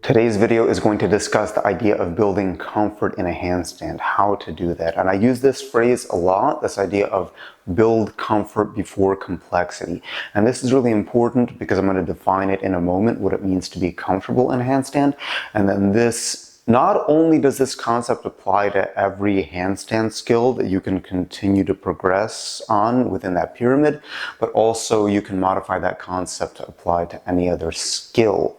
Today's video is going to discuss the idea of building comfort in a handstand, how to do that. And I use this phrase a lot, this idea of build comfort before complexity. And this is really important because I'm going to define it in a moment, what it means to be comfortable in a handstand. And then not only does this concept apply to every handstand skill that you can continue to progress on within that pyramid, but also you can modify that concept to apply to any other skill.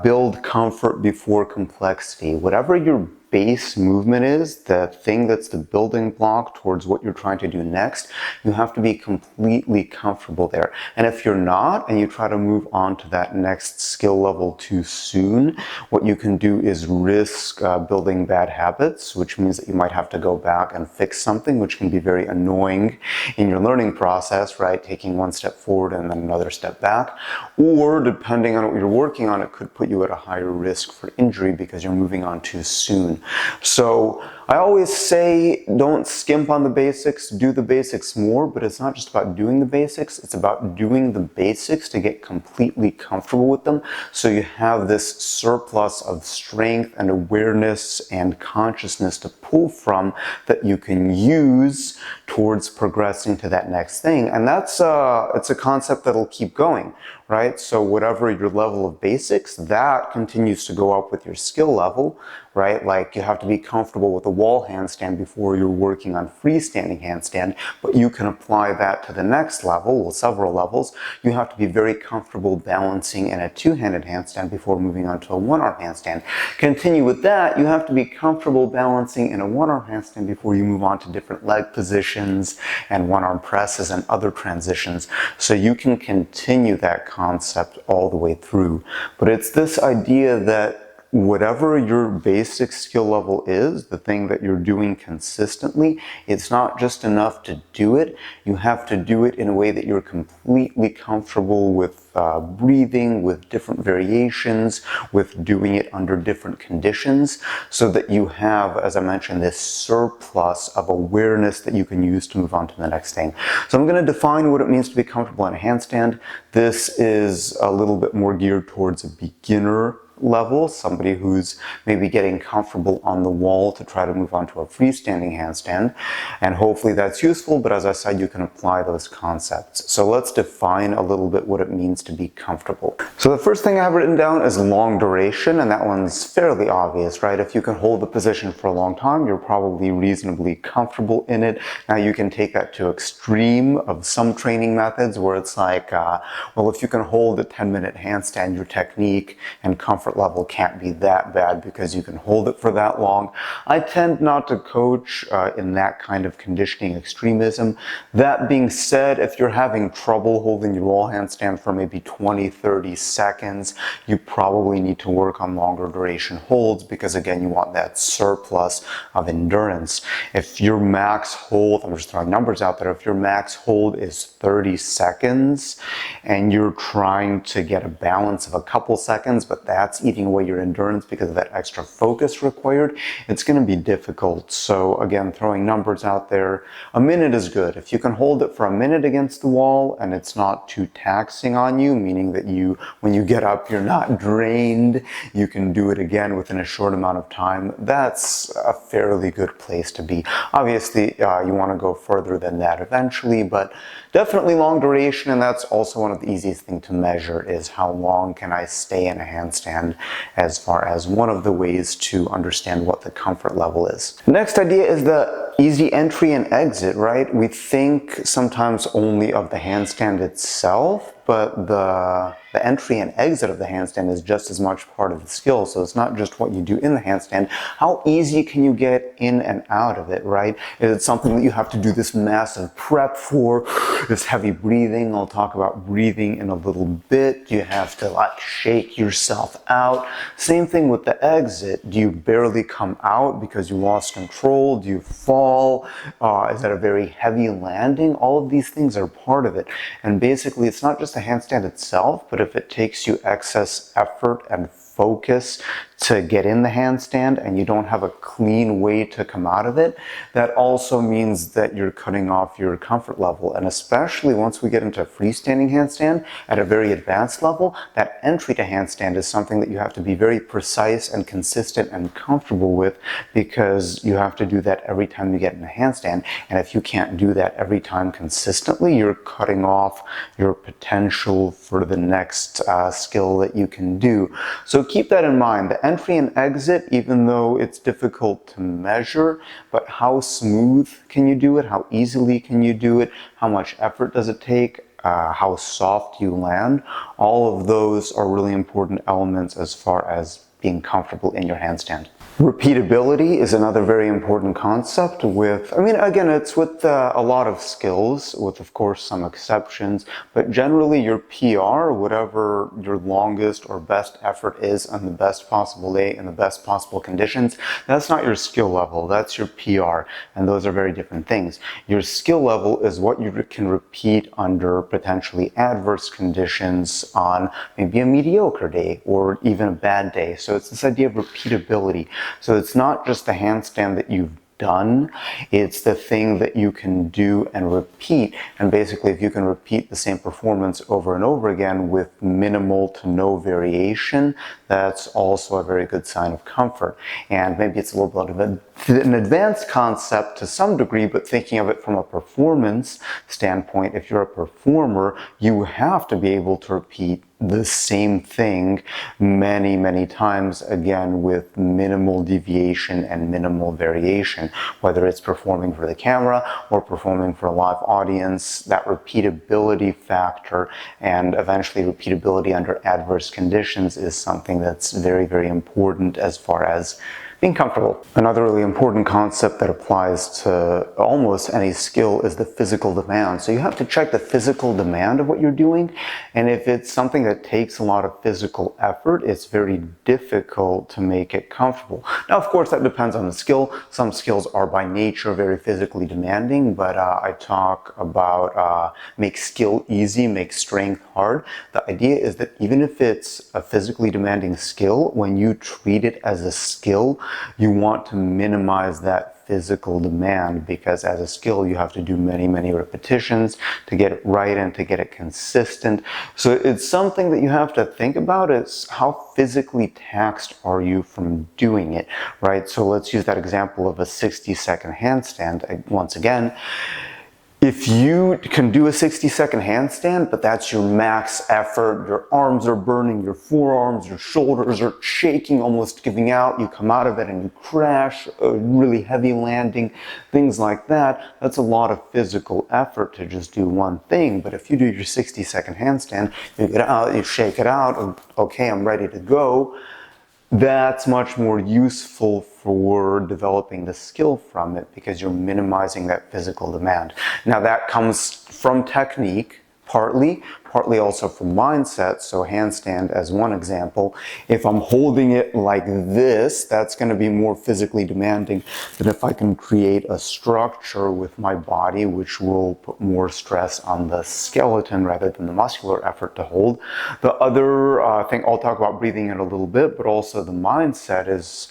Build comfort before complexity. Whatever your base movement is, the thing that's the building block towards what you're trying to do next, you have to be completely comfortable there. And if you're not, and you try to move on to that next skill level too soon, what you can do is risk building bad habits, which means that you might have to go back and fix something, which can be very annoying in your learning process, right? Taking one step forward and then another step back. Or depending on what you're working on, it could put you at a higher risk for injury because you're moving on too soon. So I always say don't skimp on the basics, do the basics more, but it's not just about doing the basics, it's about doing the basics to get completely comfortable with them so you have this surplus of strength and awareness and consciousness to pull from that you can use towards progressing to that next thing. And it's a concept that'll keep going, right? So whatever your level of basics, that continues to go up with your skill level, right? Like you have to be comfortable with a wall handstand before you're working on freestanding handstand, but you can apply that to the next level, well, several levels. You have to be very comfortable balancing in a two-handed handstand before moving on to a one-arm handstand. Continue with that, you have to be comfortable balancing in a one-arm handstand before you move on to different leg positions and one-arm presses and other transitions. So you can continue that concept all the way through. But it's this idea that whatever your basic skill level is, the thing that you're doing consistently, it's not just enough to do it. You have to do it in a way that you're completely comfortable with breathing, with different variations, with doing it under different conditions, so that you have, as I mentioned, this surplus of awareness that you can use to move on to the next thing. So I'm going to define what it means to be comfortable in a handstand. This is a little bit more geared towards a beginner level, somebody who's maybe getting comfortable on the wall to try to move on to a freestanding handstand. And hopefully that's useful, but as I said, you can apply those concepts. So let's define a little bit what it means to be comfortable. So the first thing I have written down is long duration, and that one's fairly obvious, right? If you can hold the position for a long time, you're probably reasonably comfortable in it. Now you can take that to extreme of some training methods where it's like, well, if you can hold a 10-minute handstand, your technique and comfort level can't be that bad because you can hold it for that long. I tend not to coach in that kind of conditioning extremism. That being said, if you're having trouble holding your wall handstand for maybe 20-30 seconds, you probably need to work on longer duration holds because again, you want that surplus of endurance. If your max hold, I'm just throwing numbers out there, if your max hold is 30 seconds and you're trying to get a balance of a couple seconds, but that's eating away your endurance because of that extra focus required, it's going to be difficult. So again, throwing numbers out there, a minute is good. If you can hold it for a minute against the wall and it's not too taxing on you, meaning that when you get up, you're not drained, you can do it again within a short amount of time, that's a fairly good place to be. Obviously, you want to go further than that eventually, but definitely long duration, and that's also one of the easiest things to measure is how long can I stay in a handstand as far as one of the ways to understand what the comfort level is. The next idea is the easy entry and exit, right? We think sometimes only of the handstand itself, but the entry and exit of the handstand is just as much part of the skill. So it's not just what you do in the handstand. How easy can you get in and out of it, right? Is it something that you have to do this massive prep for, this heavy breathing? I'll talk about breathing in a little bit. You have to like shake yourself out. Same thing with the exit. Do you barely come out because you lost control? Do you fall? Is that a very heavy landing? All of these things are part of it. And basically, it's not just the handstand itself, but if it takes you excess effort and focus to get in the handstand and you don't have a clean way to come out of it, that also means that you're cutting off your comfort level. And especially once we get into freestanding handstand at a very advanced level, that entry to handstand is something that you have to be very precise and consistent and comfortable with, because you have to do that every time you get in a handstand. And if you can't do that every time consistently, you're cutting off your potential for the next skill that you can do. So keep that in mind. The entry and exit, even though it's difficult to measure, but how smooth can you do it? How easily can you do it? How much effort does it take? How soft you land? All of those are really important elements as far as being comfortable in your handstand. Repeatability is another very important concept with, again, it's with a lot of skills, with of course some exceptions, but generally your PR, whatever your longest or best effort is on the best possible day in the best possible conditions, that's not your skill level, that's your PR, and those are very different things. Your skill level is what you can repeat under potentially adverse conditions on maybe a mediocre day or even a bad day. So it's this idea of repeatability. So it's not just the handstand that you've done, it's the thing that you can do and repeat. And basically, if you can repeat the same performance over and over again with minimal to no variation, that's also a very good sign of comfort. And maybe it's a little bit of an advanced concept to some degree, but thinking of it from a performance standpoint, if you're a performer, you have to be able to repeat the same thing many, many times, again, with minimal deviation and minimal variation, whether it's performing for the camera or performing for a live audience. That repeatability factor and eventually repeatability under adverse conditions is something that's very, very important as far as being comfortable. Another really important concept that applies to almost any skill is the physical demand. So you have to check the physical demand of what you're doing. And if it's something that takes a lot of physical effort, it's very difficult to make it comfortable. Now, of course, that depends on the skill. Some skills are by nature very physically demanding, but I talk about make skill easy, make strength hard. The idea is that even if it's a physically demanding skill, when you treat it as a skill, you want to minimize that physical demand, because as a skill you have to do many, many repetitions to get it right and to get it consistent. So it's something that you have to think about, is how physically taxed are you from doing it, right? So let's use that example of a 60-second handstand once again. If you can do a 60-second handstand, but that's your max effort, your arms are burning, your forearms, your shoulders are shaking, almost giving out, you come out of it and you crash, a really heavy landing, things like that, that's a lot of physical effort to just do one thing. But if you do your 60-second handstand, you get out, you shake it out, okay, I'm ready to go, that's much more useful for developing the skill from it, because you're minimizing that physical demand. Now that comes from technique, partly also from mindset. So handstand as one example, if I'm holding it like this, that's going to be more physically demanding than if I can create a structure with my body, which will put more stress on the skeleton rather than the muscular effort to hold. The other thing, I'll talk about breathing in a little bit, but also the mindset is,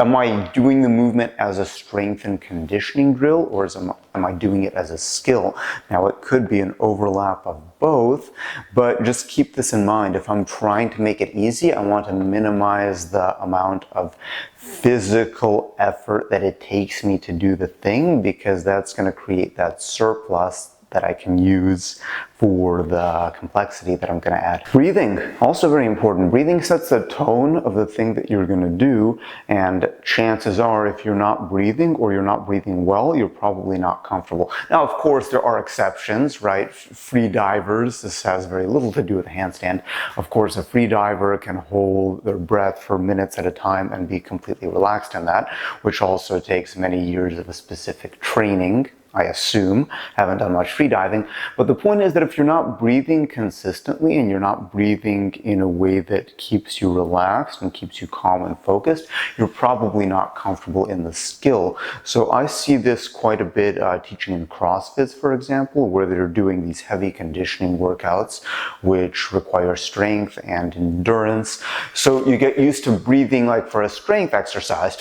am I doing the movement as a strength and conditioning drill, or am I doing it as a skill? Now, it could be an overlap of both, but just keep this in mind. If I'm trying to make it easy, I want to minimize the amount of physical effort that it takes me to do the thing, because that's going to create that surplus that I can use for the complexity that I'm going to add. Breathing, also very important. Breathing sets the tone of the thing that you're going to do, and chances are if you're not breathing or you're not breathing well, you're probably not comfortable. Now, of course, there are exceptions, right? Free divers, this has very little to do with a handstand. Of course, a free diver can hold their breath for minutes at a time and be completely relaxed in that, which also takes many years of a specific training I assume. Haven't done much free diving. But the point is that if you're not breathing consistently and you're not breathing in a way that keeps you relaxed and keeps you calm and focused, you're probably not comfortable in the skill. So I see this quite a bit teaching in CrossFits, for example, where they're doing these heavy conditioning workouts, which require strength and endurance. So you get used to breathing like for a strength exercise,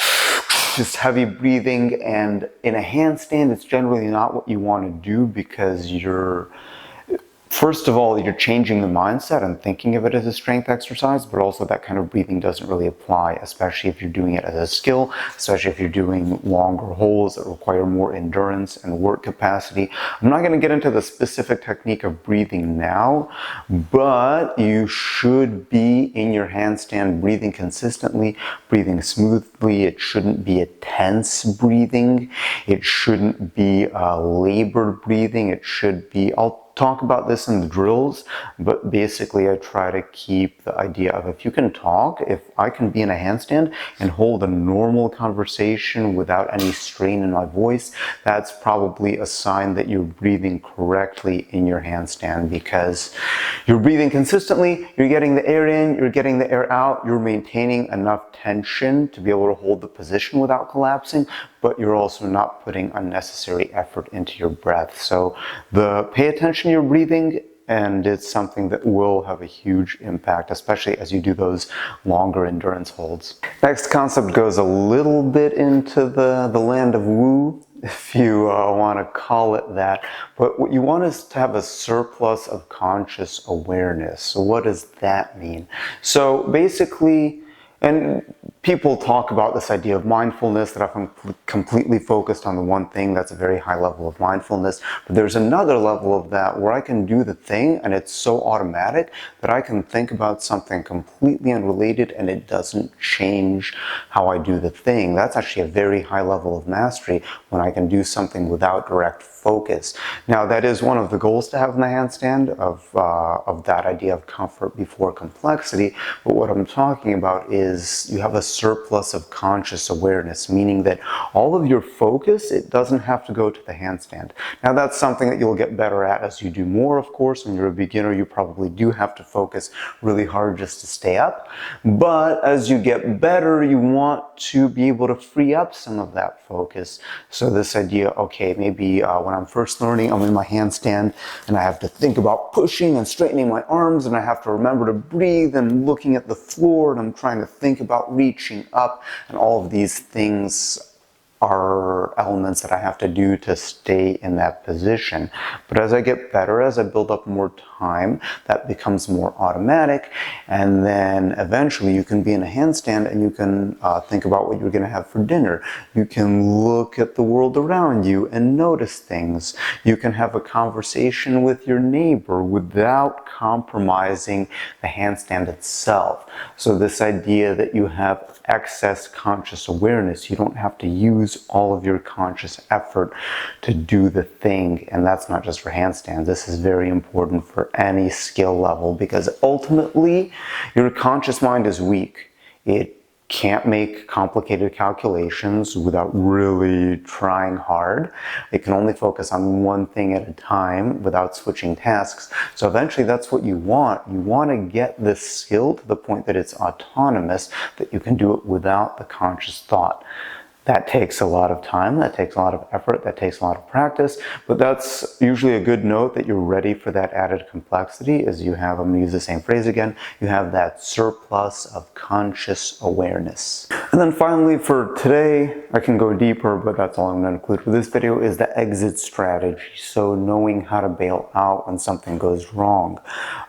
just heavy breathing, and in a handstand it's generally not what you want to do because first of all, you're changing the mindset and thinking of it as a strength exercise, but also that kind of breathing doesn't really apply, especially if you're doing it as a skill, especially if you're doing longer holds that require more endurance and work capacity. I'm not going to get into the specific technique of breathing now, but you should be in your handstand breathing consistently, breathing smoothly. It shouldn't be a tense breathing. It shouldn't be labored breathing. It should be, I'll talk about this in the drills, but basically I try to keep the idea of if you can talk, if I can be in a handstand and hold a normal conversation without any strain in my voice, that's probably a sign that you're breathing correctly in your handstand, because you're breathing consistently, you're getting the air in, you're getting the air out, you're maintaining enough tension to be able to hold the position without collapsing, but you're also not putting unnecessary effort into your breath. So pay attention to your breathing, and it's something that will have a huge impact, especially as you do those longer endurance holds. Next concept goes a little bit into the land of woo, if you want to call it that. But what you want is to have a surplus of conscious awareness. So what does that mean? So basically, and people talk about this idea of mindfulness, that if I'm completely focused on the one thing, that's a very high level of mindfulness. But there's another level of that where I can do the thing and it's so automatic that I can think about something completely unrelated and it doesn't change how I do the thing. That's actually a very high level of mastery, when I can do something without direct focus. Now, that is one of the goals to have in the handstand, of that idea of comfort before complexity. But what I'm talking about is you have a surplus of conscious awareness, meaning that all of your focus, it doesn't have to go to the handstand. Now, that's something that you'll get better at as you do more, of course. When you're a beginner, you probably do have to focus really hard just to stay up. But as you get better, you want to be able to free up some of that focus. So this idea, okay, maybe when I'm first learning, I'm in my handstand and I have to think about pushing and straightening my arms, and I have to remember to breathe and looking at the floor, and I'm trying to think about reaching up, and all of these things are elements that I have to do to stay in that position. But as I get better, as I build up more time, that becomes more automatic, and then eventually you can be in a handstand and you can think about what you're going to have for dinner. You can look at the world around you and notice things. You can have a conversation with your neighbor without compromising the handstand itself. So this idea that you have excess conscious awareness, you don't have to use all of your conscious effort to do the thing. And that's not just for handstands. This is very important for any skill level, because ultimately your conscious mind is weak. It can't make complicated calculations without really trying hard. It can only focus on one thing at a time without switching tasks. So eventually that's what you want. You want to get this skill to the point that it's autonomous, that you can do it without the conscious thought. That takes a lot of time, that takes a lot of effort, that takes a lot of practice, but that's usually a good note that you're ready for that added complexity, as you have, I'm going to use the same phrase again, you have that surplus of conscious awareness. And then finally for today, I can go deeper, but that's all I'm going to include for this video, is the exit strategy. So knowing how to bail out when something goes wrong.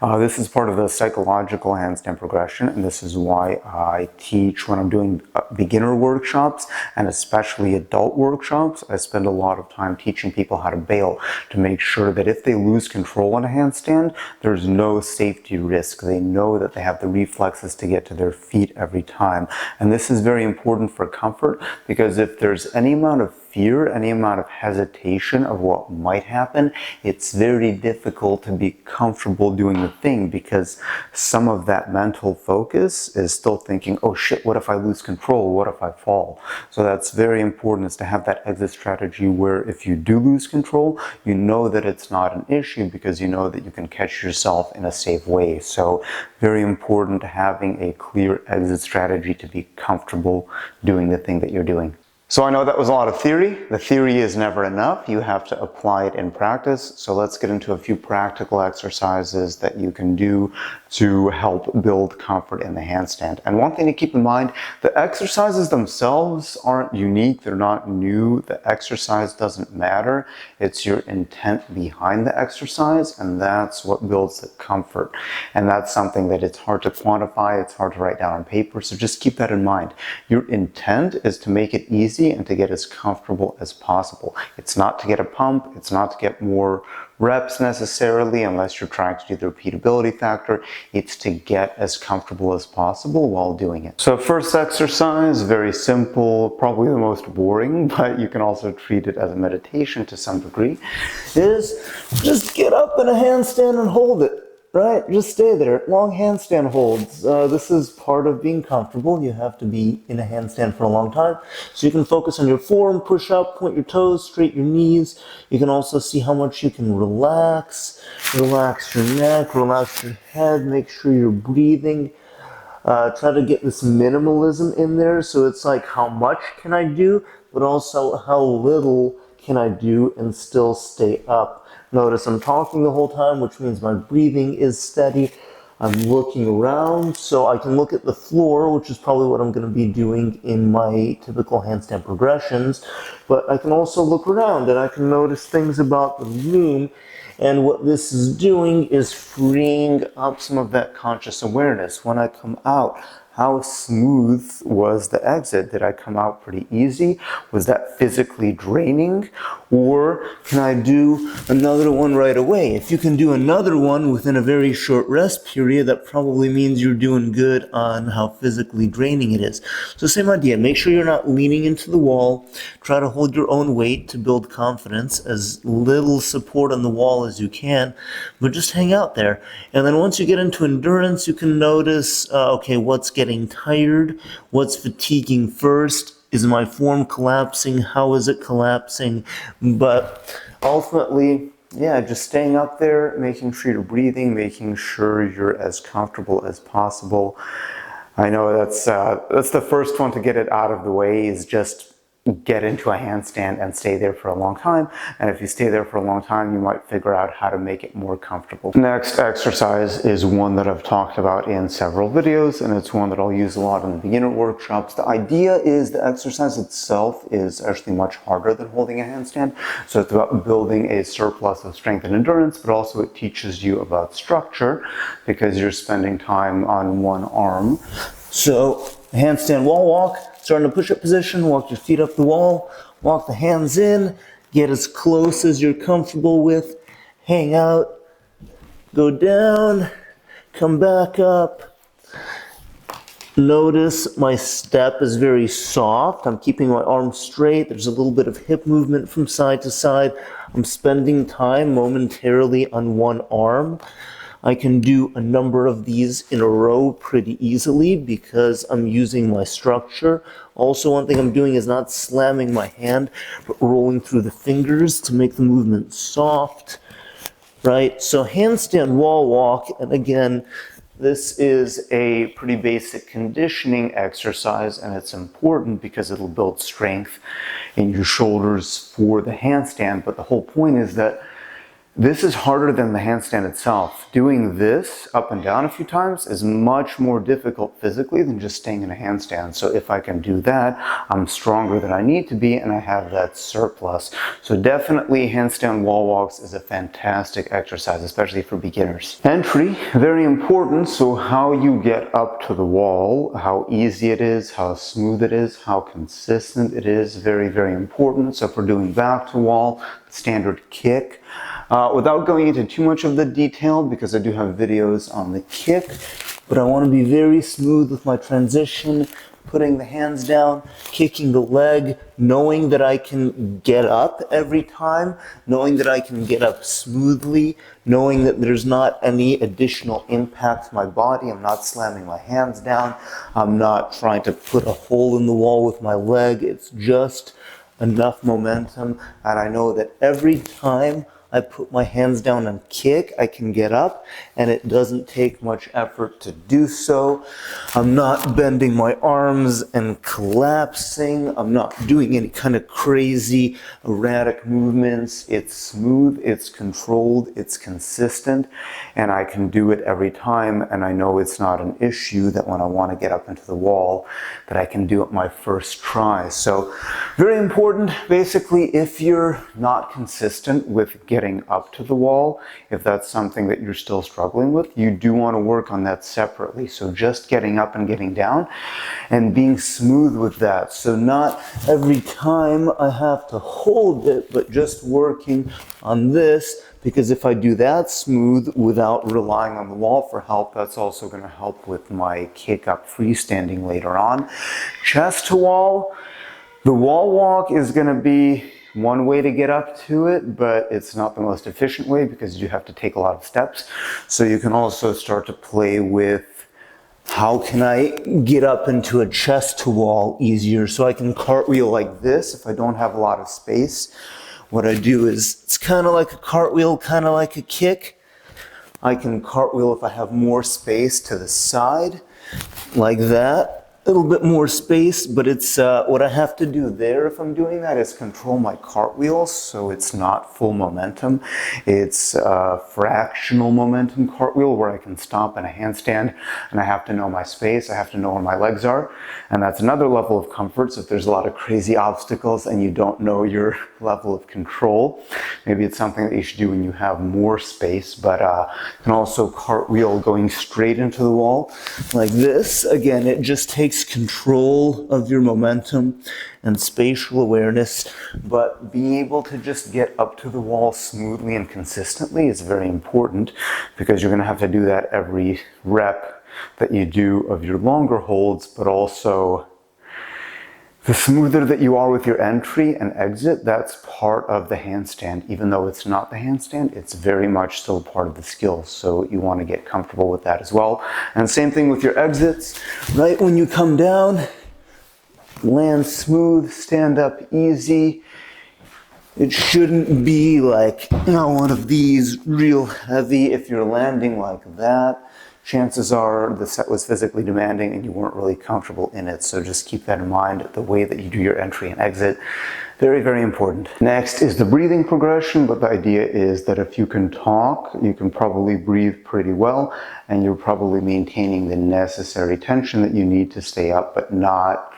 This is part of the psychological handstand progression, and this is why I teach when I'm doing beginner workshops, and especially adult workshops. I spend a lot of time teaching people how to bail, to make sure that if they lose control on a handstand, there's no safety risk. They know that they have the reflexes to get to their feet every time. And this is very important for comfort, because if there's any amount of fear, any amount of hesitation of what might happen, it's very difficult to be comfortable doing the thing, because some of that mental focus is still thinking, oh shit, what if I lose control? What if I fall? So that's very important, is to have that exit strategy where if you do lose control, you know that it's not an issue, because you know that you can catch yourself in a safe way. So very important having a clear exit strategy to be comfortable doing the thing that you're doing. So I know that was a lot of theory. The theory is never enough. You have to apply it in practice. So let's get into a few practical exercises that you can do to help build comfort in the handstand. And one thing to keep in mind, the exercises themselves aren't unique. They're not new. The exercise doesn't matter. It's your intent behind the exercise, and that's what builds the comfort. And that's something that it's hard to quantify. It's hard to write down on paper. So just keep that in mind. Your intent is to make it easy and to get as comfortable as possible. It's not to get a pump, it's not to get more reps necessarily, unless you're trying to do the repeatability factor. It's to get as comfortable as possible while doing it. So first exercise, very simple, probably the most boring, but you can also treat it as a meditation to some degree, is just get up in a handstand and hold it. Right? Just stay there. Long handstand holds. This is part of being comfortable. You have to be in a handstand for a long time. So you can focus on your form, push up, point your toes, straight your knees. You can also see how much you can relax. Relax your neck, relax your head, make sure you're breathing. Try to get this minimalism in there. So it's like, how much can I do? But also, how little can I do and still stay up? Notice I'm talking the whole time, which means my breathing is steady. I'm looking around, so I can look at the floor, which is probably what I'm going to be doing in my typical handstand progressions. But I can also look around and I can notice things about the room. And what this is doing is freeing up some of that conscious awareness. When I come out, how smooth was the exit? Did I come out pretty easy? Was that physically draining? Or can I do another one right away? If you can do another one within a very short rest period, that probably means you're doing good on how physically draining it is. So same idea, make sure you're not leaning into the wall. Try to hold your own weight to build confidence, as little support on the wall as you can, but just hang out there. And then once you get into endurance, you can notice, okay, what's getting tired? What's fatiguing first? Is my form collapsing? How is it collapsing? But ultimately, yeah, just staying up there, making sure you're breathing, making sure you're as comfortable as possible. I know that's the first one to get it out of the way, is just get into a handstand and stay there for a long time. And if you stay there for a long time, you might figure out how to make it more comfortable. Next exercise is one that I've talked about in several videos, and it's one that I'll use a lot in the beginner workshops. The idea is the exercise itself is actually much harder than holding a handstand. So it's about building a surplus of strength and endurance, but also it teaches you about structure, because you're spending time on one arm. So handstand wall walk. Start in a push-up position, walk your feet up the wall, walk the hands in, get as close as you're comfortable with, hang out, go down, come back up. Notice my step is very soft. I'm keeping my arms straight. There's a little bit of hip movement from side to side. I'm spending time momentarily on one arm. I can do a number of these in a row pretty easily because I'm using my structure. Also, one thing I'm doing is not slamming my hand, but rolling through the fingers to make the movement soft, right? So handstand wall walk, and again, this is a pretty basic conditioning exercise, and it's important because it'll build strength in your shoulders for the handstand. But the whole point is that this is harder than the handstand itself. Doing this up and down a few times is much more difficult physically than just staying in a handstand. So if I can do that, I'm stronger than I need to be, and I have that surplus. So definitely handstand wall walks is a fantastic exercise, especially for beginners. Entry, very important. So how you get up to the wall, how easy it is, how smooth it is, how consistent it is, very, very important. So if we're doing back to wall, standard kick. Without going into too much of the detail, because I do have videos on the kick, but I want to be very smooth with my transition, putting the hands down, kicking the leg, knowing that I can get up every time, knowing that I can get up smoothly, knowing that there's not any additional impact to my body. I'm not slamming my hands down. I'm not trying to put a hole in the wall with my leg. It's just enough momentum, and I know that every time I put my hands down and kick, I can get up, and it doesn't take much effort to do so. I'm not bending my arms and collapsing. I'm not doing any kind of crazy, erratic movements. It's smooth, it's controlled, it's consistent, and I can do it every time, and I know it's not an issue that when I want to get up into the wall, that I can do it my first try. So, very important, basically, if you're not consistent with getting up to the wall, if that's something that you're still struggling with, you do want to work on that separately. So just getting up and getting down and being smooth with that. So not every time I have to hold it, but just working on this, because if I do that smooth without relying on the wall for help, that's also going to help with my kick up freestanding later on. Chest to wall. The wall walk is going to be one way to get up to it, but it's not the most efficient way because you have to take a lot of steps. So you can also start to play with how can I get up into a chest to wall easier. So I can cartwheel like this if I don't have a lot of space. What I do is, it's kind of like a cartwheel, kind of like a kick. I can cartwheel if I have more space to the side, like that. A little bit more space, but it's what I have to do there if I'm doing that is control my cartwheel so it's not full momentum. It's a fractional momentum cartwheel where I can stop in a handstand, and I have to know my space, I have to know where my legs are, and that's another level of comfort. So if there's a lot of crazy obstacles and you don't know your level of control, maybe it's something that you should do when you have more space, but you can also cartwheel going straight into the wall like this. Again, it just takes control of your momentum and spatial awareness, but being able to just get up to the wall smoothly and consistently is very important, because you're going to have to do that every rep that you do of your longer holds, but also the smoother that you are with your entry and exit, that's part of the handstand. Even though it's not the handstand, it's very much still part of the skill. So you want to get comfortable with that as well. And same thing with your exits. Right when you come down, land smooth, stand up easy. It shouldn't be like, one of these real heavy. If you're landing like that, chances are the set was physically demanding and you weren't really comfortable in it. So just keep that in mind, the way that you do your entry and exit. Very, very important. Next is the breathing progression, but the idea is that if you can talk, you can probably breathe pretty well, and you're probably maintaining the necessary tension that you need to stay up, but not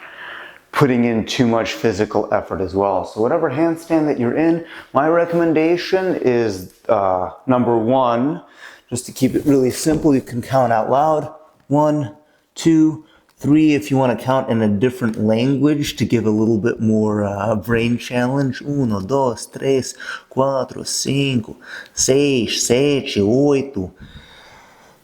putting in too much physical effort as well. So whatever handstand that you're in, my recommendation is number one. Just to keep it really simple, you can count out loud. 1, 2, 3. If you want to count in a different language to give a little bit more brain challenge. 1, 2, 3, 4, 5, 6, 7, 8,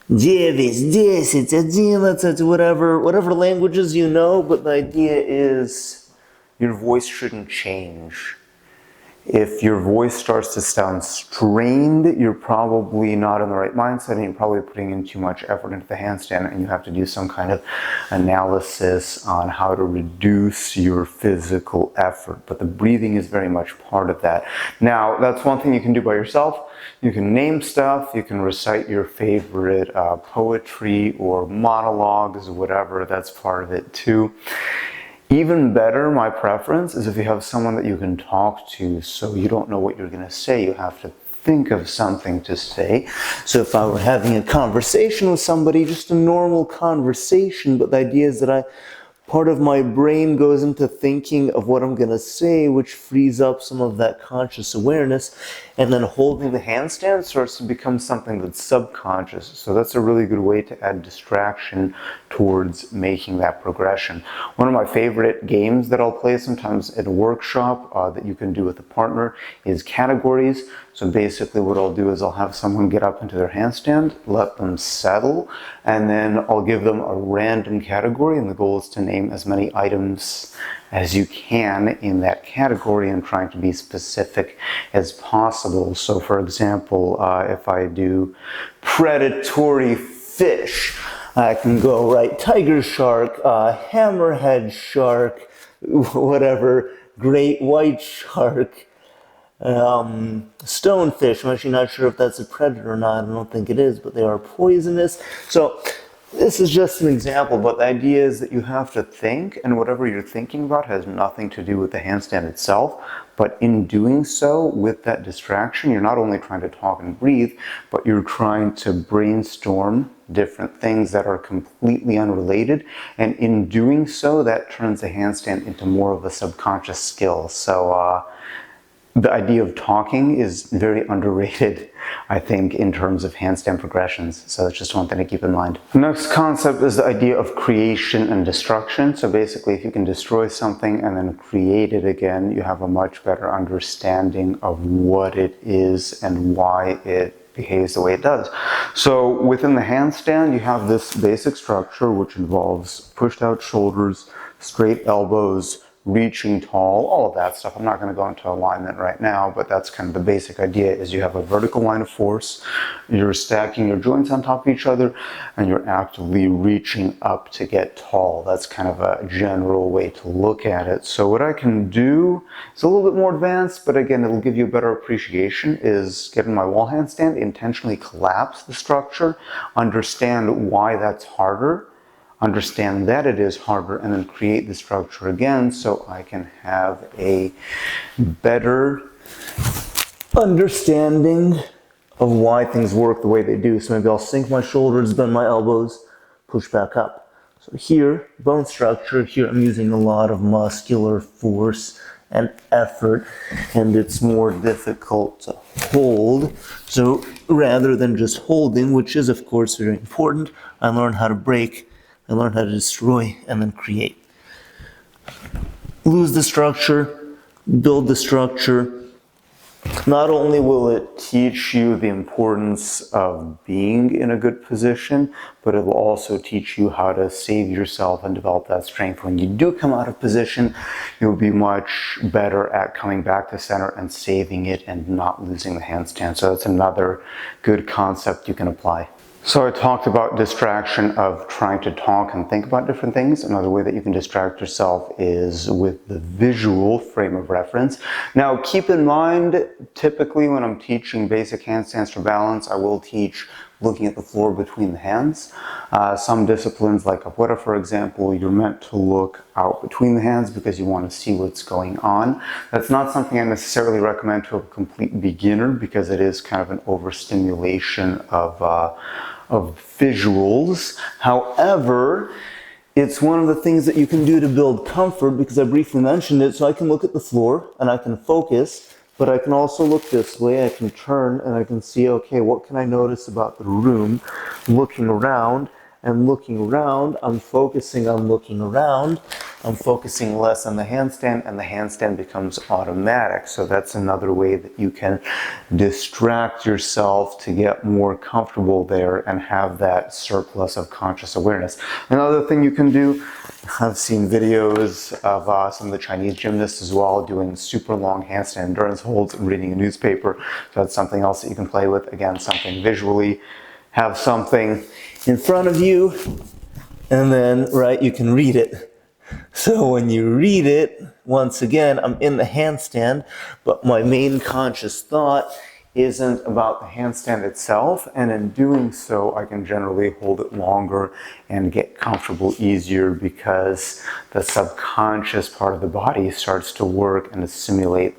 9, 10, 11, whatever languages you know, but the idea is your voice shouldn't change. If your voice starts to sound strained, you're probably not in the right mindset, and you're probably putting in too much effort into the handstand, and you have to do some kind of analysis on how to reduce your physical effort. But the breathing is very much part of that. Now, that's one thing you can do by yourself. You can name stuff, you can recite your favorite poetry or monologues, whatever, that's part of it too. Even better, my preference is if you have someone that you can talk to, so you don't know what you're going to say. You have to think of something to say. So if I were having a conversation with somebody, just a normal conversation, but the idea is that I part of my brain goes into thinking of what I'm going to say, which frees up some of that conscious awareness. And then holding the handstand starts to become something that's subconscious. So that's a really good way to add distraction towards making that progression. One of my favorite games that I'll play sometimes at a workshop that you can do with a partner is categories. So basically what I'll do is I'll have someone get up into their handstand, let them settle, and then I'll give them a random category, and the goal is to name as many items as you can in that category and trying to be specific as possible. So for example, if I do predatory fish, I can go, right, tiger shark, hammerhead shark, whatever, great white shark, stonefish. I'm actually not sure if that's a predator or not. I don't think it is, but they are poisonous. So this is just an example, but the idea is that you have to think, and whatever you're thinking about has nothing to do with the handstand itself. But in doing so, with that distraction, you're not only trying to talk and breathe, but you're trying to brainstorm different things that are completely unrelated. And in doing so, that turns the handstand into more of a subconscious skill. So, the idea of talking is very underrated, I think, in terms of handstand progressions. So that's just one thing to keep in mind. The next concept is the idea of creation and destruction. So basically, if you can destroy something and then create it again, you have a much better understanding of what it is and why it behaves the way it does. So within the handstand, you have this basic structure, which involves pushed out shoulders, straight elbows, reaching tall, all of that stuff. I'm not going to go into alignment right now, but that's kind of the basic idea. Is you have a vertical line of force, you're stacking your joints on top of each other, and you're actively reaching up to get tall. That's kind of a general way to look at it. So what I can do is a little bit more advanced, but again, it'll give you a better appreciation, is get in my wall handstand, intentionally collapse the structure, understand why that's harder, understand that it is harder, and then create the structure again so I can have a better understanding of why things work the way they do. So maybe I'll sink my shoulders, bend my elbows, push back up. So here, bone structure, here I'm using a lot of muscular force and effort, and it's more difficult to hold. So rather than just holding, which is of course very important, I learn how to break, I learn how to destroy, and then create. Lose the structure, build the structure. Not only will it teach you the importance of being in a good position, but it will also teach you how to save yourself and develop that strength. When you do come out of position, you'll be much better at coming back to center and saving it and not losing the handstand. So that's another good concept you can apply. So I talked about distraction of trying to talk and think about different things. Another way that you can distract yourself is with the visual frame of reference. Now keep in mind, typically when I'm teaching basic handstands for balance, I will teach looking at the floor between the hands. Some disciplines like capoeira, for example, you're meant to look out between the hands because you want to see what's going on. That's not something I necessarily recommend to a complete beginner because it is kind of an overstimulation of visuals. However, it's one of the things that you can do to build comfort, because I briefly mentioned it. So I can look at the floor and I can focus, but I can also look this way. I can turn and I can see, okay, what can I notice about the room? Looking around and looking around, I'm focusing on looking around. I'm focusing less on the handstand, and the handstand becomes automatic. So that's another way that you can distract yourself to get more comfortable there and have that surplus of conscious awareness. Another thing you can do, I've seen videos of some of the Chinese gymnasts as well doing super long handstand endurance holds and reading a newspaper. So that's something else that you can play with. Again, something visually. Have something in front of you, and then, right, you can read it. So when you read it, once again, I'm in the handstand, but my main conscious thought isn't about the handstand itself, and in doing so, I can generally hold it longer and get comfortable easier because the subconscious part of the body starts to work and assimilate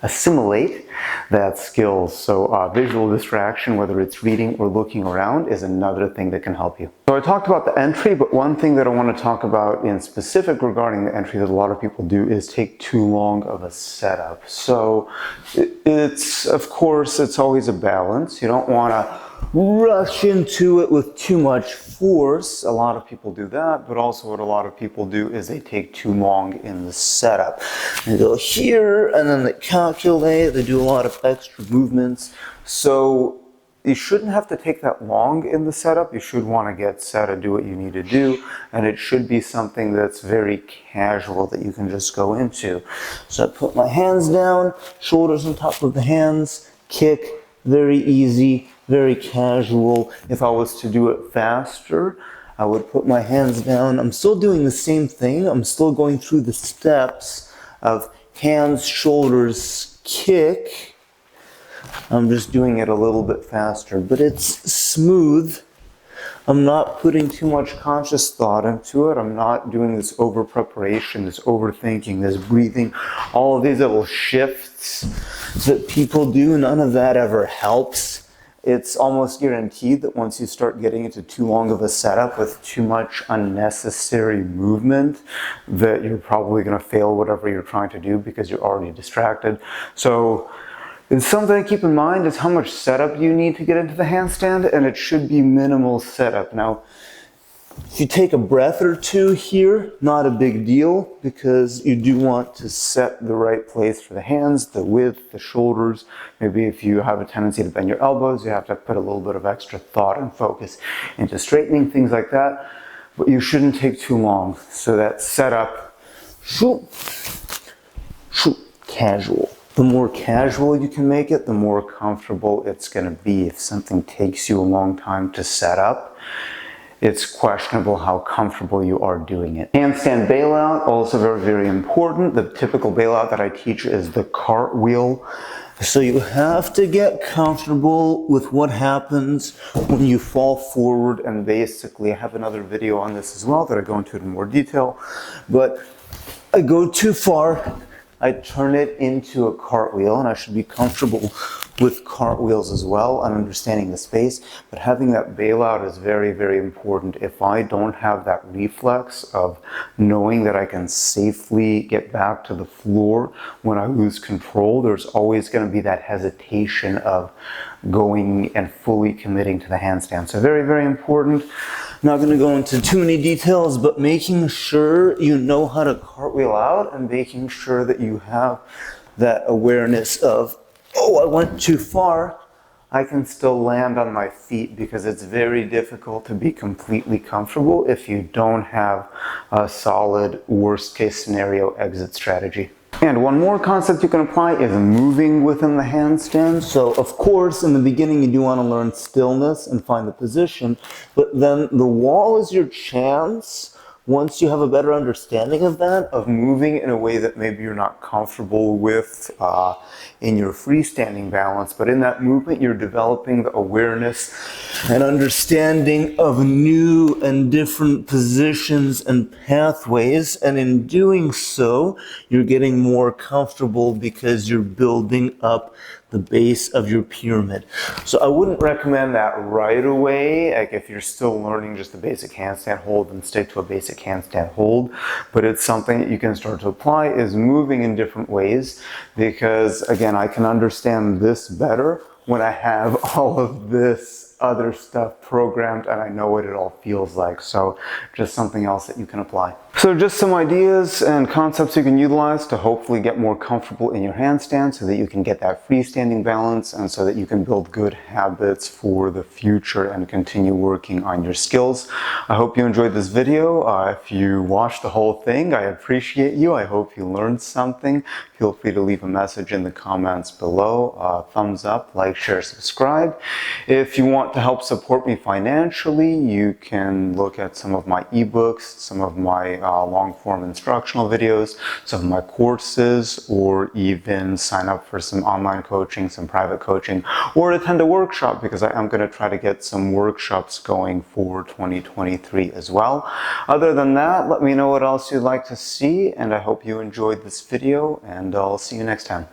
assimilate that skill. So visual distraction, whether it's reading or looking around, is another thing that can help you. So I talked about the entry, but one thing that I want to talk about in specific regarding the entry that a lot of people do is take too long of a setup. So it's, of course, it's always a balance. You don't want to rush into it with too much force. A lot of people do that, but also what a lot of people do is they take too long in the setup. They go here and then they calculate, they do a lot of extra movements. So you shouldn't have to take that long in the setup. You should want to get set and do what you need to do, and it should be something that's very casual that you can just go into. So I put my hands down, shoulders on top of the hands, kick, very easy, very casual. If I was to do it faster, I would put my hands down. I'm still doing the same thing. I'm still going through the steps of hands, shoulders, kick. I'm just doing it a little bit faster, but it's smooth. I'm not putting too much conscious thought into it. I'm not doing this over preparation, this overthinking, this breathing, all of these little shifts that people do. None of that ever helps. It's almost guaranteed that once you start getting into too long of a setup with too much unnecessary movement, that you're probably going to fail whatever you're trying to do because you're already distracted. So it's something to keep in mind is how much setup you need to get into the handstand, and it should be minimal setup. Now, if you take a breath or two here, not a big deal, because you do want to set the right place for the hands, the width, the shoulders. Maybe if you have a tendency to bend your elbows, you have to put a little bit of extra thought and focus into straightening, things like that. But you shouldn't take too long. So that setup, shoot, shoot, casual. The more casual you can make it, the more comfortable it's going to be. If something takes you a long time to set up, it's questionable how comfortable you are doing it. Handstand bailout, also very, very important. The typical bailout that I teach is the cartwheel. So you have to get comfortable with what happens when you fall forward, and basically I have another video on this as well that I go into it in more detail, but I go too far, I turn it into a cartwheel, and I should be comfortable with cartwheels as well and understanding the space. But having that bailout is very, very important. If I don't have that reflex of knowing that I can safely get back to the floor when I lose control, there's always going to be that hesitation of going and fully committing to the handstand. So very, very important. Not going to go into too many details, but making sure you know how to cartwheel out and making sure that you have that awareness of, oh, I went too far, I can still land on my feet, because it's very difficult to be completely comfortable if you don't have a solid worst case scenario exit strategy. And one more concept you can apply is moving within the handstand. So of course, in the beginning, you do want to learn stillness and find the position, but then the wall is your chance, once you have a better understanding of that, of moving in a way that maybe you're not comfortable with in your freestanding balance, but in that movement, you're developing the awareness and understanding of new and different positions and pathways, and in doing so, you're getting more comfortable because you're building up the base of your pyramid. So I wouldn't recommend that right away. Like if you're still learning just the basic handstand hold, then stick to a basic handstand hold. But it's something that you can start to apply, is moving in different ways, because again, I can understand this better when I have all of this other stuff programmed and I know what it all feels like. So just something else that you can apply. So just some ideas and concepts you can utilize to hopefully get more comfortable in your handstand so that you can get that freestanding balance and so that you can build good habits for the future and continue working on your skills. I hope you enjoyed this video. If you watched the whole thing, I appreciate you. I hope you learned something. Feel free to leave a message in the comments below. Thumbs up, like, share, subscribe. If you want to help support me financially, you can look at some of my ebooks, some of my long-form instructional videos, some of my courses, or even sign up for some online coaching, some private coaching, or attend a workshop, because I am going to try to get some workshops going for 2023 as well. Other than that, let me know what else you'd like to see, and I hope you enjoyed this video, and I'll see you next time.